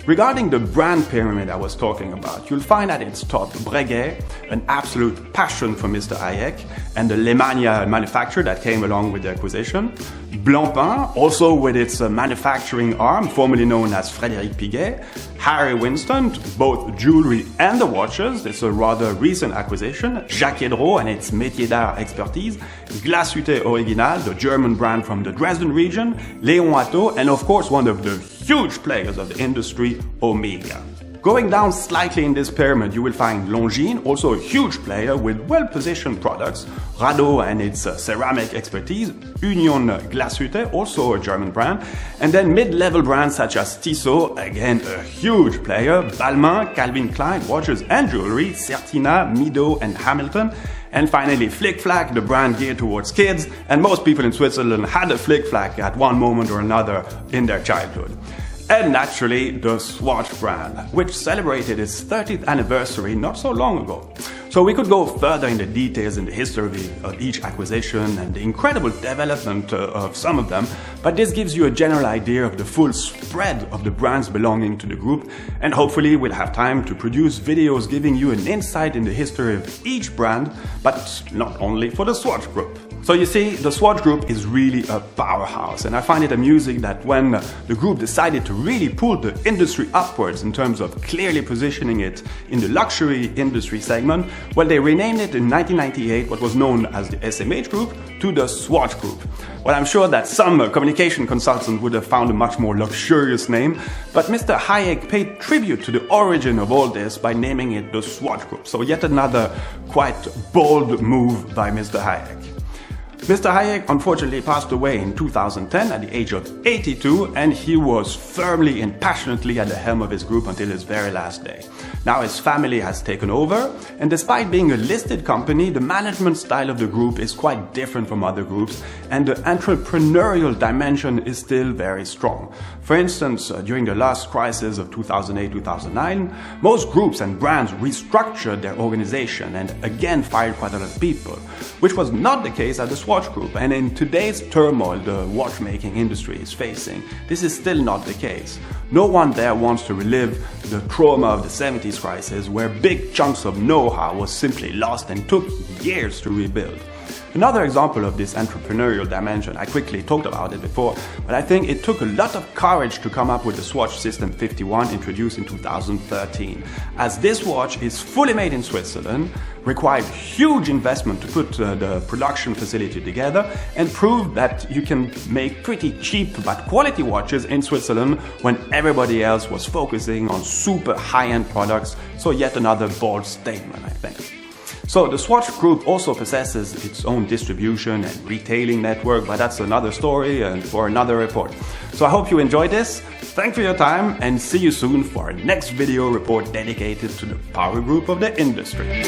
Regarding the brand pyramid I was talking about, you'll find at its top Breguet, an absolute passion for Mr. Hayek, and the Lemania manufacture that came along with the acquisition. Blancpain, also with its manufacturing arm, formerly known as Frédéric Piguet. Harry Winston, both jewelry and the watches, it's a rather recent acquisition. Jacques Hédreau and its métier d'art expertise. Glashütte Original, the German brand from the Dresden region. Léon Atto, and of course one of the huge players of the industry, Omega. Going down slightly in this pyramid, you will find Longines, also a huge player with well-positioned products, Rado and its ceramic expertise, Union Glashütte, also a German brand, and then mid-level brands such as Tissot, again a huge player, Balmain, Calvin Klein, watches and jewelry, Certina, Mido and Hamilton, and finally Flic Flac, the brand geared towards kids, and most people in Switzerland had a Flic Flac at one moment or another in their childhood. And naturally, the Swatch brand, which celebrated its 30th anniversary not so long ago. So we could go further in the details in the history of each acquisition and the incredible development of some of them, but this gives you a general idea of the full spread of the brands belonging to the group, and hopefully we'll have time to produce videos giving you an insight in the history of each brand, but not only for the Swatch Group. So you see, the Swatch Group is really a powerhouse, and I find it amusing that when the group decided to really pull the industry upwards in terms of clearly positioning it in the luxury industry segment, well, they renamed it in 1998 what was known as the SMH Group to the Swatch Group. Well, I'm sure that some communication consultant would have found a much more luxurious name, but Mr. Hayek paid tribute to the origin of all this by naming it the Swatch Group. So yet another quite bold move by Mr. Hayek. Mr. Hayek unfortunately passed away in 2010 at the age of 82, and he was firmly and passionately at the helm of his group until his very last day. Now his family has taken over, and despite being a listed company, the management style of the group is quite different from other groups, and the entrepreneurial dimension is still very strong. For instance, during the last crisis of 2008-2009, most groups and brands restructured their organization and again fired quite a lot of people, which was not the case at the Swatch Group, and in today's turmoil the watchmaking industry is facing, this is still not the case. No one there wants to relive the trauma of the 70s crisis, where big chunks of know-how was simply lost and took years to rebuild. Another example of this entrepreneurial dimension, I quickly talked about it before, but I think it took a lot of courage to come up with the Swatch System 51 introduced in 2013. As this watch is fully made in Switzerland, required huge investment to put the production facility together, and proved that you can make pretty cheap but quality watches in Switzerland when everybody else was focusing on super high-end products. So yet another bold statement, I think. So the Swatch Group also possesses its own distribution and retailing network, but that's another story and for another report. So I hope you enjoyed this. Thanks for your time, and see you soon for our next video report dedicated to the power group of the industry.